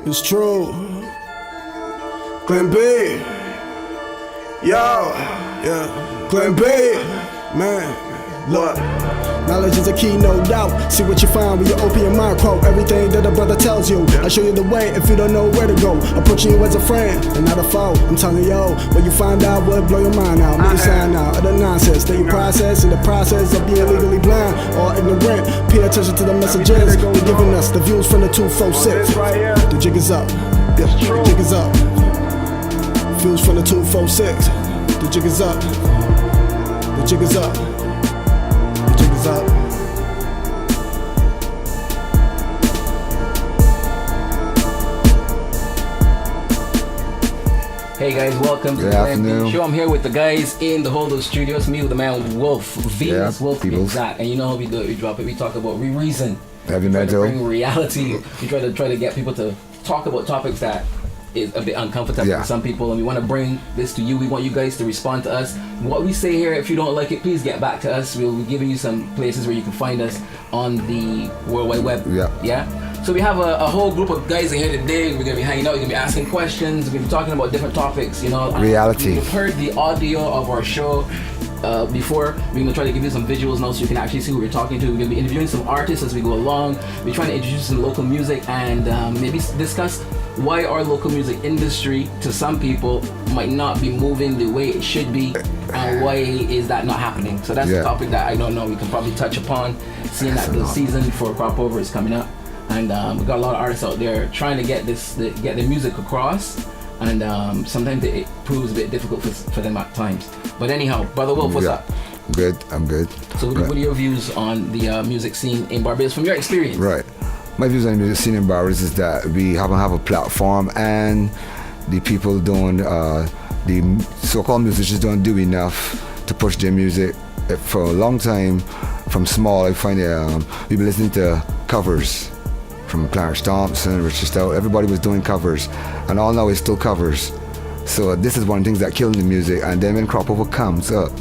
It's true. Glen B. Yo. Yeah. Glen B. Man. Look. Knowledge is a key, no doubt. See what you find when you open your mind. Quote everything that a brother tells you. I show you the way if you don't know where to go. Approaching you as a friend and not a foe. I'm telling you, what you find out will blow your mind out. Make you sign out of the nonsense that you process in the process of being legally blind or ignorant. Pay attention to the messages they're giving us. The views from the 246. The jig is up. The jig is up. Views from the 246. The jig is up. The jig is up. Up. Hey guys, welcome to the afternoon show. I'm here with the guys in the Holdo Studios. Me with the man Wolf, Venus Wolf, Peoples. exact. And you know how we do it. We drop it. We talk about reason. Heavy We try to metal. bring reality. We try to get people to talk about topics that is a bit uncomfortable for some people, and we want to bring this to you. We want you guys to respond to us. What we say here, if you don't like it, please get back to us. We'll be giving you some places where you can find us on the World Wide Web. Yeah. So we have a whole group of guys in here today. We're gonna be hanging out. We're gonna be asking questions. We're gonna be talking about different topics. You know, reality. You've heard the audio of our show before. We're gonna try to give you some visuals now so you can actually see who we're talking to. We're gonna be interviewing some artists as we go along. We're trying to introduce some local music and maybe discuss why our local music industry to some people might not be moving the way it should be, and why is that not happening. So that's the topic that I don't know we can probably touch upon, seeing that the season for crop over is coming up, and we got a lot of artists out there trying to get their music across, and sometimes it proves a bit difficult for them at times. But anyhow, Brother Wolf, what's up? Good, I'm good. So what are your views on the music scene in Barbados from your experience? Right. My views on the music scene in Barbados is that we haven't have a platform, and the people doing, the so-called musicians don't do enough to push their music. For a long time, from small, I find we've been listening to covers from Clarence Thompson, Richard Stout. Everybody was doing covers, and all now is still covers. So this is one of the things that kills the music. And then when crop over comes up,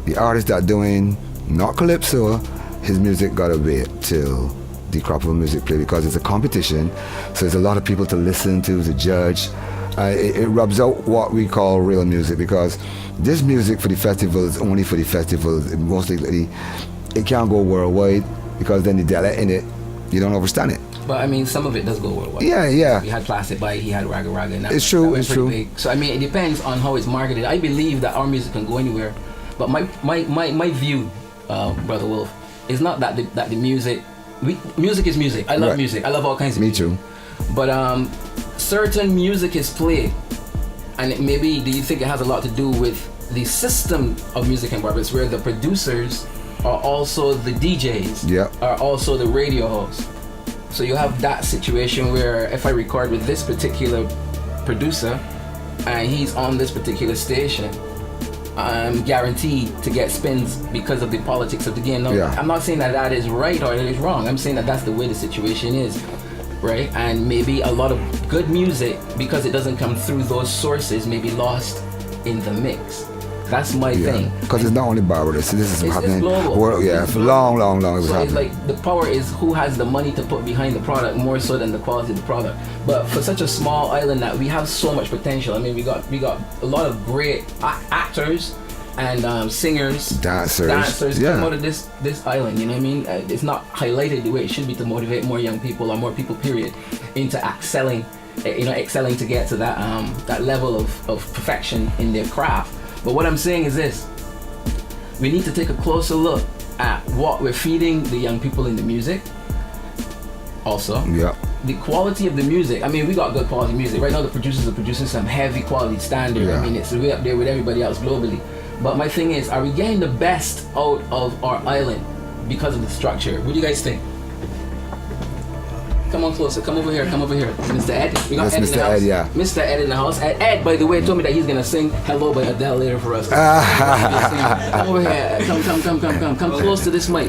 the artist that doing not calypso, his music gotta wait till the crop over music play, because it's a competition. So there's a lot of people to listen to judge. It rubs out what we call real music, because this music for the festivals, only for the festivals, mostly it can't go worldwide, because then the dialect in it, you don't understand it. But I mean, some of it does go worldwide. Yeah. We had Plastic Bite, he had Raga Raga, and it's true. Big. So I mean, it depends on how it's marketed. I believe that our music can go anywhere, but my view, Brother Wolf, is not that the music. Music is music. I love music. I love all kinds of music. Me too. But certain music is played, and maybe do you think it has a lot to do with the system of music in Barbados, where the producers are also the DJs, are also the radio hosts. So you have that situation where if I record with this particular producer and he's on this particular station, I'm guaranteed to get spins because of the politics of the game. Now, I'm not saying that is right or that is wrong. I'm saying that that's the way the situation is, right? And maybe a lot of good music, because it doesn't come through those sources, may be lost in the mix. That's my thing. Because it's not only Barbados. This is happening. It's global. For long it was happening. It's like the power is who has the money to put behind the product more so than the quality of the product. But for such a small island that we have so much potential. I mean, we got a lot of great actors and singers, dancers come out of this island. You know what I mean? It's not highlighted the way it should be to motivate more young people or more people, period, into excelling to get to that level of perfection in their craft. But what I'm saying is this: we need to take a closer look at what we're feeding the young people in the music. Also, the quality of the music. I mean, we got good quality music. Right now, the producers are producing some heavy quality standard. I mean, it's way up there with everybody else globally. But my thing is, are we getting the best out of our island because of the structure? What do you guys think? Come on closer. Come over here. Mr. Ed. We got Ed in the house. Mr. Ed in the house. Ed, by the way, told me that he's going to sing Hello by Adele later for us. Come over here. Come close to this mic.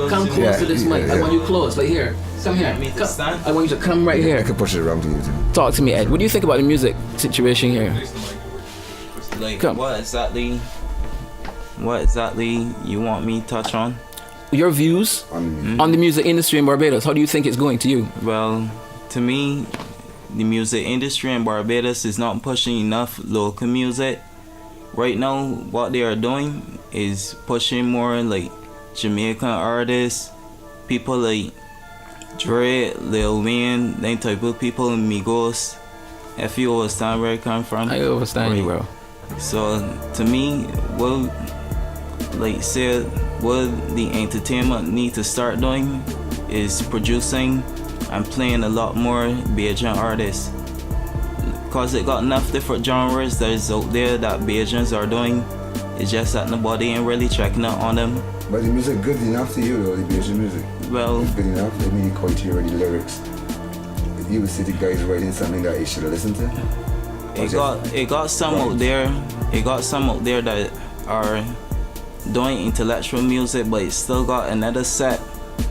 Come close to this mic. I want you close. Like here. Come here. I want you to come right here. I can push it around to you too. Talk to me, Ed. What do you think about the music situation here? Like, come. What exactly you want me to touch on? Your views on the music industry in Barbados. How do you think it's going to you? Well, to me, the music industry in Barbados is not pushing enough local music. Right now, what they are doing is pushing more like Jamaican artists, people like Dre, Lil Wayne, them type of people, Migos. If you understand where I come from. I understand you, bro. So to me, what the entertainment need to start doing is producing and playing a lot more Bajan artists. Cause it got enough different genres that is out there that Bajans are doing. It's just that nobody ain't really checking out on them. But the music good enough to you though, the Bajan music? Well, it's good enough, they mean quite hear the lyrics. You would see the guys writing something that you should have listened to? It got some out there. It got some out there that are doing intellectual music, but it still got another set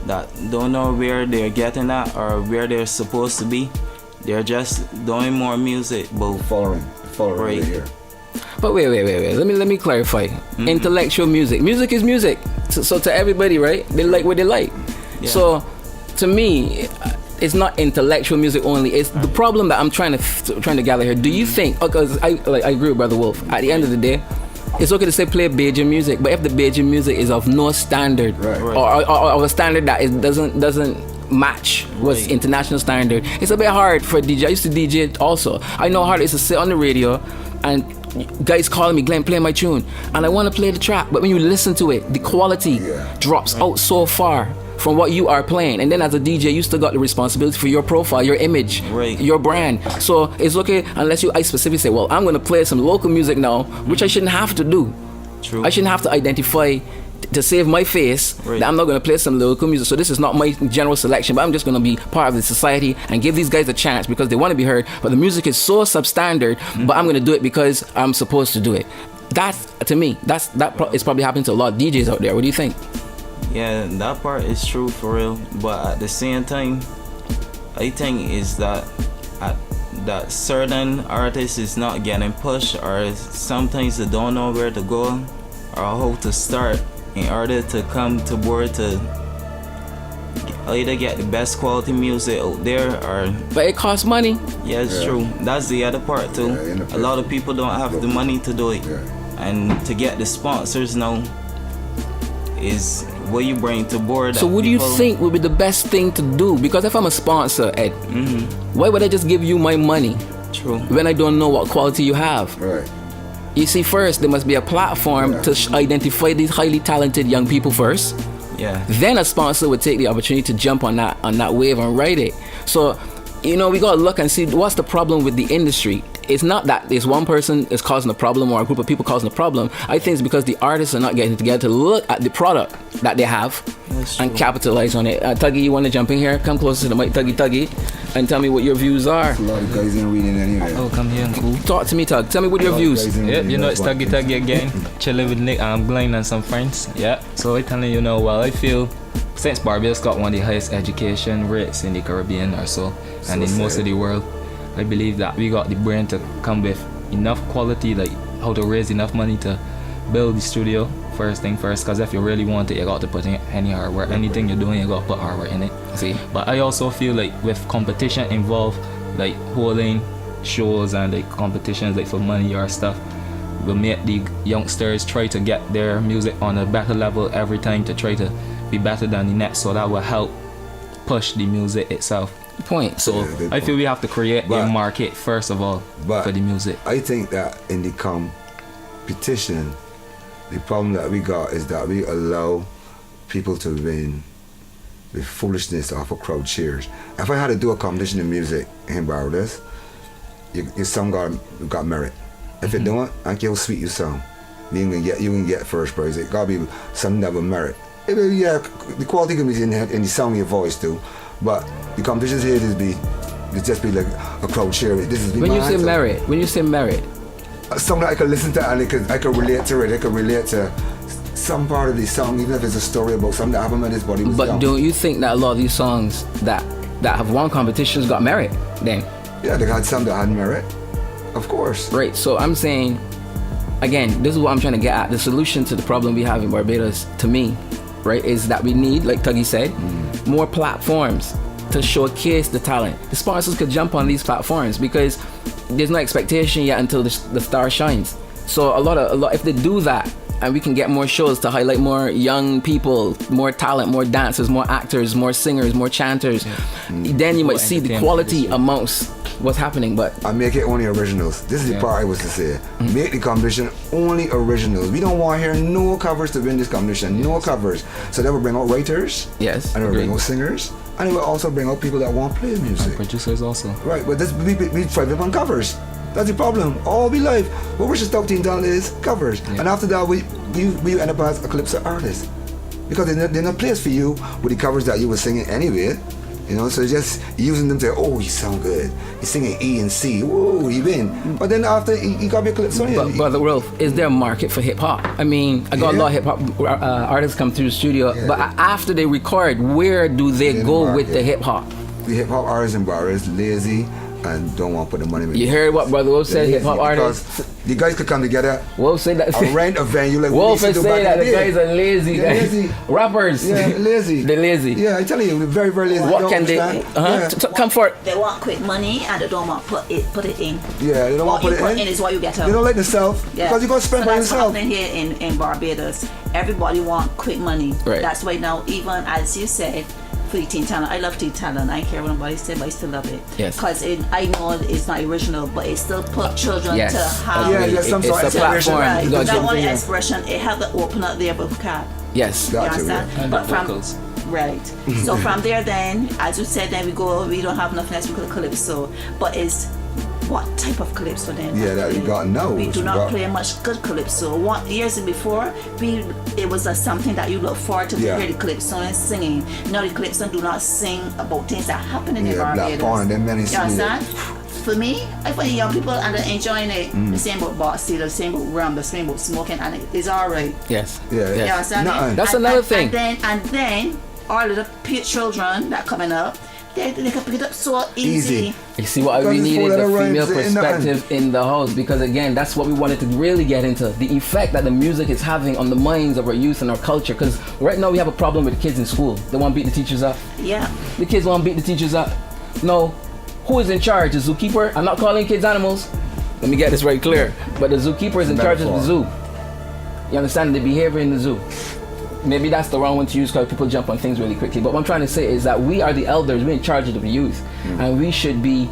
that don't know where they're getting at or where they're supposed to be. They're just doing more music, but following right here. But wait. Let me clarify. Mm-hmm. Intellectual music. Music is music. So to everybody, right? They like what they like. Yeah. So to me, it's not intellectual music only. It's the problem that I'm trying to gather here. Do you think? Because I agree with Brother Wolf. At the end of the day, it's okay to say play Bajan music, but if the Bajan music is of no standard, or of a standard that doesn't match what's international standard, it's a bit hard for a DJ. I used to DJ also. I know how hard it is to sit on the radio and guys calling me, Glenn, play my tune, and I want to play the track, but when you listen to it, the quality drops out so far from what you are playing. And then as a DJ, you still got the responsibility for your profile, your image, your brand. So it's okay unless I specifically say, well, I'm going to play some local music now, which I shouldn't have to do. True. I shouldn't have to identify to save my face that I'm not going to play some local music. So this is not my general selection, but I'm just going to be part of the society and give these guys a chance because they want to be heard. But the music is so substandard, but I'm going to do it because I'm supposed to do it. That's, to me, that is probably happening to a lot of DJs out there. What do you think? Yeah, that part is true for real. But at the same time, I think is that certain artists is not getting pushed, or sometimes they don't know where to go or how to start in order to come to board to either get the best quality music out there or... But it costs money. Yeah, it's true. That's the other part too. A lot of people don't have the money to do it. And to get the sponsors now is what you bring to board. So what do you think would be the best thing to do? Because if I'm a sponsor, Ed, why would I just give you my money? True. When I don't know what quality you have? Right. You see, first there must be a platform to identify these highly talented young people first. Yeah. Then a sponsor would take the opportunity to jump on that wave and ride it. So, we gotta look and see what's the problem with the industry. It's not that there's one person is causing a problem or a group of people causing a problem. I think it's because the artists are not getting together to look at the product that they have and capitalize on it. Tuggy, you want to jump in here? Come closer to the mic, Tuggy, and tell me what your views are. A lot of guys in reading anyway. Oh, come here, cool. Talk to me, Tug. Tell me what your views. Yeah, it's Tuggy again. Chilling with Nick and Glenn and some friends. Yeah. So I telling you I feel since Barbados got one of the highest education rates in the Caribbean or so, and in most of the world, I believe that we got the brain to come with enough quality, like how to raise enough money to build the studio first thing first. Because if you really want it, you got to put in any hard work. Anything you're doing, you got to put hard work in it. See? But I also feel like with competition involved, like holding shows and like competitions like for money or stuff, will make the youngsters try to get their music on a better level every time to try to be better than the next. So that will help push the music itself. Point. So I feel we have to create a market first of all for the music. I think that in the competition, the problem that we got is that we allow people to win with foolishness off of crowd cheers. If I had to do a competition in music in Barbados, your song got merit. If you don't, I don't care how sweet your song, you can get first prize. It gotta be something that will merit. The quality can be in the sound of your voice too. But the competitions here it just be like a crowd cheer. This is when you say merit, something I can listen to and I can relate to it. I can relate to some part of the song, even if it's a story about something that happened when his body was But young. don't you think that a lot of these songs that have won competitions got merit then? Yeah, they had some that had merit, of course. Right. So I'm saying, again, this is what I'm trying to get at. The solution to the problem we have in Barbados, to me, right, is that we need, like Tuggy said, more platforms to showcase the talent. The sponsors could jump on these platforms because there's no expectation yet until the star shines. So a lot if they do that, and we can get more shows to highlight more young people, more talent, more dancers, more actors, more singers, more chanters, then you might see the quality amongst what's happening. But I make it only originals. This is the part I was to say. Make the competition only originals. We don't want to hear no covers to win this competition. No covers. So that will bring out writers. Yes. And it will bring out singers. And it will also bring out people that want to play music. And producers also. Right, but this we fight on covers. That's the problem. All we life. What we should stop Teen Talent is covers. Yeah. And after that, we end up as a calypso artist. Because there's no place for you with the covers that you were singing anyway. You know, so just using them to say, oh, you sound good. You're singing E and C. Whoa, you win. But then after, you got to be a calypso. But Brother Rolf, is there a market for hip hop? I mean, I got a lot of hip hop artists come through the studio, but after they record, where do they go with the hip hop? The hip hop artists in Barbados lazy and don't want to put the money in. You heard what Brother Wolf said, hip hop artists? The guys could come together. Wolf said that. Rent a venue like Wolf said that the guys are lazy. Yeah, lazy. Rappers. Yeah, lazy. They're lazy. Yeah, I tell you, they're very, very lazy. What can they? Come for it. They want quick money and they don't want put it in. Yeah, they don't want to put it in. Is what you get out. They don't like themselves because you're gonna spend by yourself. That's happening here in Barbados. Everybody want quick money. Right. That's why now, even as you said, for the Teen Talent, I love Teen Talent. I don't care what nobody said, but I still love it. Yes. Because I know it's not original, but it still put children to have. Yeah, some sort of platform. Right. Not only expression, it had to open up their vocab. Yes. You understand? And but the vocals. Right. So from there, then, as you said, then we don't have nothing else we call calypso, but it's what type of calypso then? Yeah, that you got to know. We do not play much good calypso. Years before, it was something that you look forward to hear the calypso and singing. Now the calypso do not sing about things that happen in Barbados. Black porn, them many you understand? For me, I find young people and they're enjoying it. The same about boxy, the same about rum, the same about smoking, and it's alright. Yes. Yeah. You understand? That's another thing. And then all of the children that coming up, they can pick it up so easy. You see what we need is a female perspective in the house, because again, that's what we wanted to really get into, the effect that the music is having on the minds of our youth and our culture. Because right now we have a problem with kids in school. They want to beat the teachers up. Yeah. The kids want to beat the teachers up. No, who is in charge? The zookeeper? I'm not calling kids animals. Let me get this very clear. But the zookeeper is in charge of the zoo. You understand the behavior in the zoo? Maybe that's the wrong one to use because people jump on things really quickly. But what I'm trying to say is that we are the elders, we're in charge of the youth. And we should be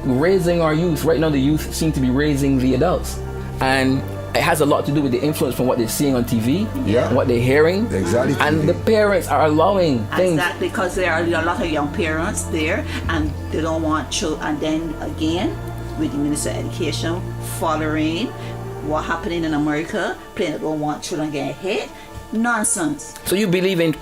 raising our youth. Right now the youth seem to be raising the adults. And it has a lot to do with the influence from what they're seeing on TV, what they're hearing. Exactly. And the parents are allowing things. Exactly, because there are a lot of young parents there and they don't want children. And then again, with the Minister of Education following what happening in America, playing they don't want children getting hit. Nonsense. So you believe in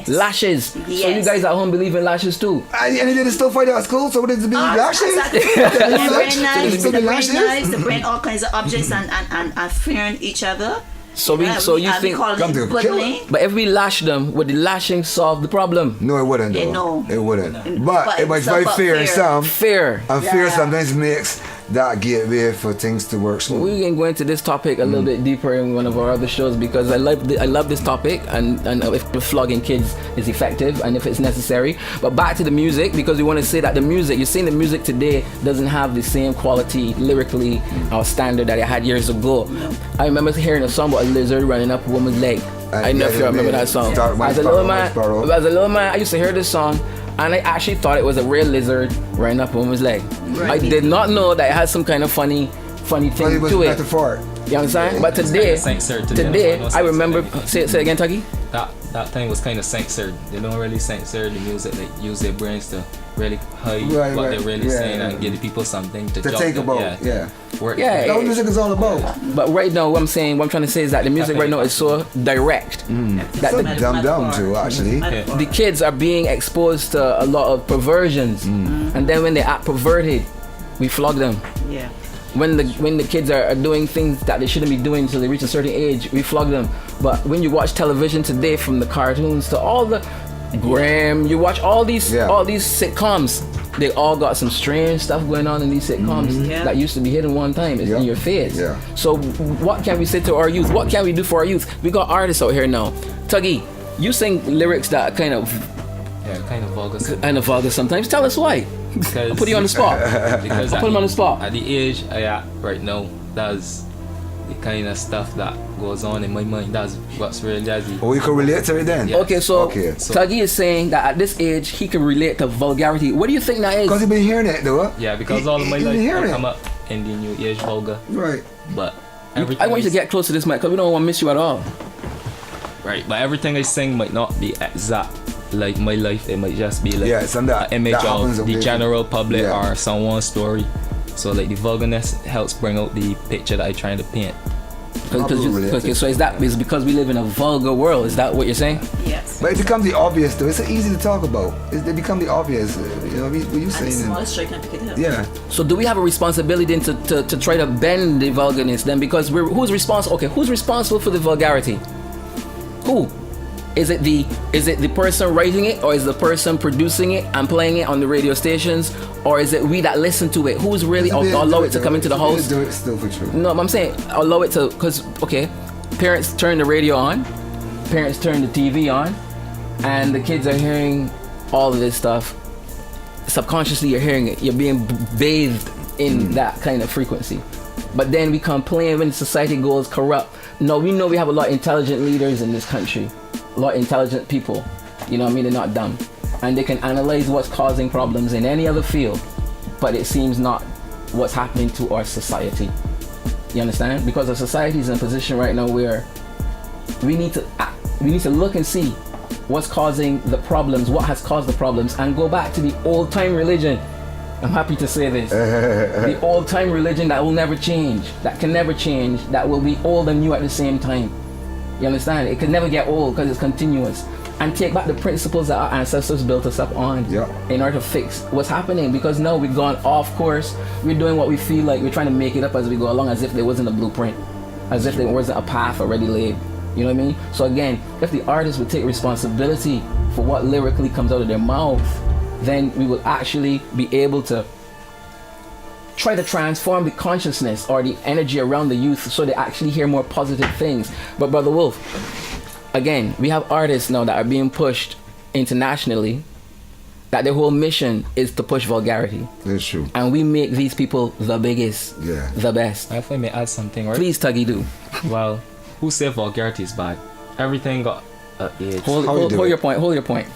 lashes? Yes. So you guys at home believe in lashes too? And they still fight at school, so what is the believe lashes? Exactly. They bring knives, they bring all kinds of objects and fearing each other. So you think? But if we lash them, would the lashing solve the problem? No, it wouldn't. No, it wouldn't. But it was very fair in some. Fair. And fear sometimes makes that gateway for things to work smooth. We can go into this topic a little bit deeper in one of our other shows, because I love this topic, and if the flogging kids is effective and if it's necessary. But back to the music, because we want to say that you're saying the music today doesn't have the same quality lyrically or standard that it had years ago. I remember hearing a song about a lizard running up a woman's leg. I don't know if you remember that song. As a little man, I used to hear this song, and I actually thought it was a real lizard running up a woman's leg. Right. I did not know that it has some kind of funny thing to it. You understand? But today, I remember. Say again, Tucky. That thing was kind of censored. They don't really censor the music. They use their brains to really hide what they're really saying and give the people something to think about. That's what music is all about. But right now, what I'm trying to say is that the music right now is so direct that so dumb too, actually. The kids are being exposed to a lot of perversions, and then when they act perverted, we flog them. Yeah. When the kids are doing things that they shouldn't be doing until they reach a certain age, we flog them. But when you watch television today, from the cartoons to all the Graham, you watch all these sitcoms, they all got some strange stuff going on in these sitcoms that used to be hidden one time. It's in your face. Yeah. So what can we say to our youth? What can we do for our youth? We got artists out here now. Tuggy, you sing lyrics that kind of Yeah, kind of vulgar. Kind of vulgar sometimes. Tell us why. I'll put you on the spot. Because I'll put him on the spot. At the age I at right now, that's the kind of stuff that goes on in my mind. That's what's real jazzy. Oh, you can relate to it then? Yeah. Okay, so So- Tuggy is saying that at this age he can relate to vulgarity. What do you think that is? Because you've been hearing it though. Yeah, because all of my He life hearing I it. come up in the new age vulgar, Right. but everything I want you to get close to this mic because we don't want to miss you at all. right. But everything I sing might not be exact like my life. It might just be like Yeah, some that an image that happens of the occasionally. general public Yeah. or someone's story. So like the vulgarness helps bring out the picture that I'm trying to paint. Okay, so is because we live in a vulgar world? Is that what you're saying? Yes. But it becomes the obvious though. It's so easy to talk about. They become the obvious. You know what you And the saying? smallest stray can pick it up. Yeah. So do we have a responsibility then to try to bend the vulgarness then? Because who's responsible? Okay, who's responsible for the vulgarity? Who? Is it the person writing it, or is it the person producing it and playing it on the radio stations, or is it we that listen to it? Who's really allow it to come into the house? Do it still for true. No, I'm saying allow it to, because okay, parents turn the radio on, parents turn the TV on, and the kids are hearing all of this stuff. Subconsciously, you're hearing it. You're being bathed in that kind of frequency. But then we complain when society goes corrupt. No, we know we have a lot of intelligent leaders in this country, a lot of intelligent people. You know what I mean? They're not dumb, and they can analyze what's causing problems in any other field. But it seems not what's happening to our society. You understand? Because our society is in a position right now where we need to look and see what's causing the problems, what has caused the problems, and go back to the old time religion. I'm happy to say this. The old time religion that will never change, that can never change, that will be old and new at the same time. You understand? It can never get old because it's continuous. And take back the principles that our ancestors built us up on in order to fix what's happening. Because now we've gone off course. We're doing what we feel like. We're trying to make it up as we go along, as if there wasn't a blueprint, as if there wasn't a path already laid. You know what I mean? So again, if the artist would take responsibility for what lyrically comes out of their mouth, then we will actually be able to try to transform the consciousness or the energy around the youth so they actually hear more positive things. But Brother Wolf, again, we have artists now that are being pushed internationally that their whole mission is to push vulgarity. That's true. And we make these people the biggest, the best. If I may add something, right? Please, Tuggy, do. Well, who said vulgarity is bad? Everything got an age. Hold your point.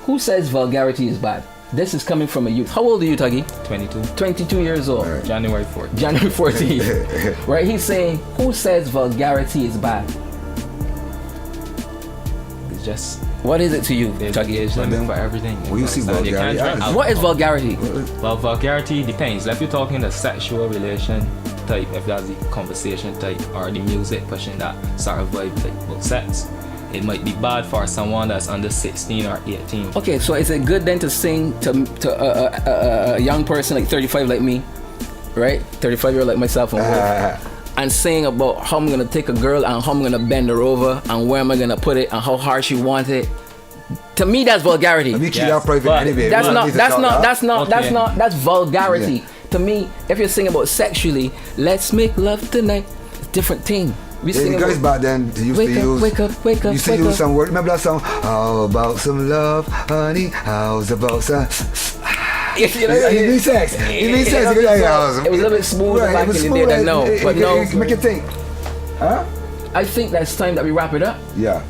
Who says vulgarity is bad? This is coming from a youth. How old are you, Tuggy? 22. 22 years old. Right. January 4th. January 14th. Right? He's saying, who says vulgarity is bad? It's just What is it to you, there's Tuggy? age limit for everything. Well, you see understand? You can't vulgarity. drink What is alcohol. vulgarity? Well, vulgarity depends. If you're talking the sexual relation type, if that's the conversation type, or the music pushing that sort of vibe, like about sex, it might be bad for someone that's under 16 or 18. Okay, so is it good then to sing to a young person like 35 like me, right? 35-year-old like myself and Wolf, and sing about how I'm gonna take a girl and how I'm gonna bend her over and where am I gonna put it and how hard she wants it? To me, that's vulgarity. Let me keep Yes, that private but anyway. That's We don't not need to talk, that's vulgarity. To me, if you're singing about sexually, let's make love tonight, it's a different thing. We Yeah, sing the guys about back then they used wake to up, use. wake up, wake up, Used to wake use up. some word. Remember that song? How about some love, honey? How's about some? Yes, you know, It means sex. It means sex. It was a little bit smoother back in the day than now, but no. Make you think. Huh? I think that's time that we wrap it up Yeah.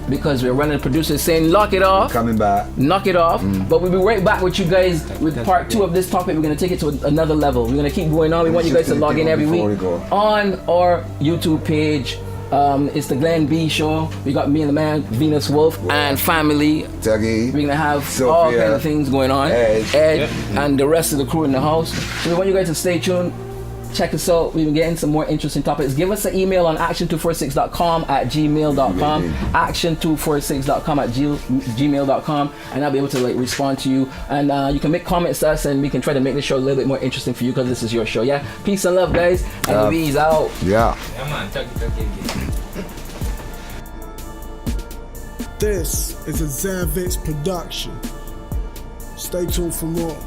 because we're running producers saying lock it off, Coming back. knock it off. But we'll be right back with you guys with part 2 of this topic. We're gonna take it to another level. We're gonna keep going on. We want you guys to log in every week on our YouTube page. It's the Glenn B Show. We got me and the man Venus Wolf and family. Tuggy. We're gonna have Sophia, all kind of things going on. Ed. And the rest of the crew in the house. So we want you guys to stay tuned. Check us out. We've been getting some more interesting topics. Give us an email on action246.com at gmail.com. Action246.com at gmail.com, and I'll be able to respond to you. And you can make comments to us, and we can try to make the show a little bit more interesting for you because this is your show. Yeah. Peace and love, guys. And V's out. Yeah. Yeah, man. Tuck again. This is a Zavix production. Stay tuned for more.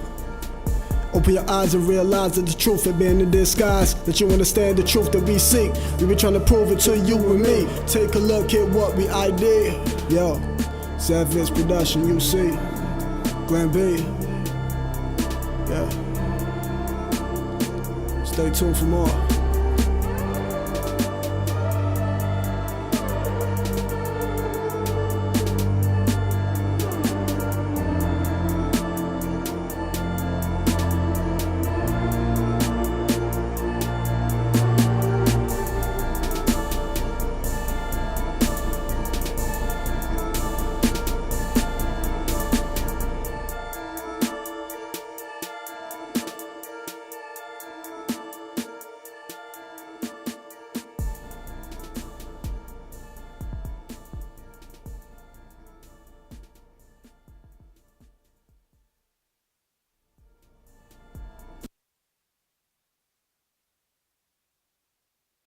Open your eyes and realize that the truth ain't been in disguise. That you understand the truth that we seek. We been trying to prove it to you and me. Take a look at what we idea. Yo, Zavix production, you see. Glenn B. Yeah. Stay tuned for more.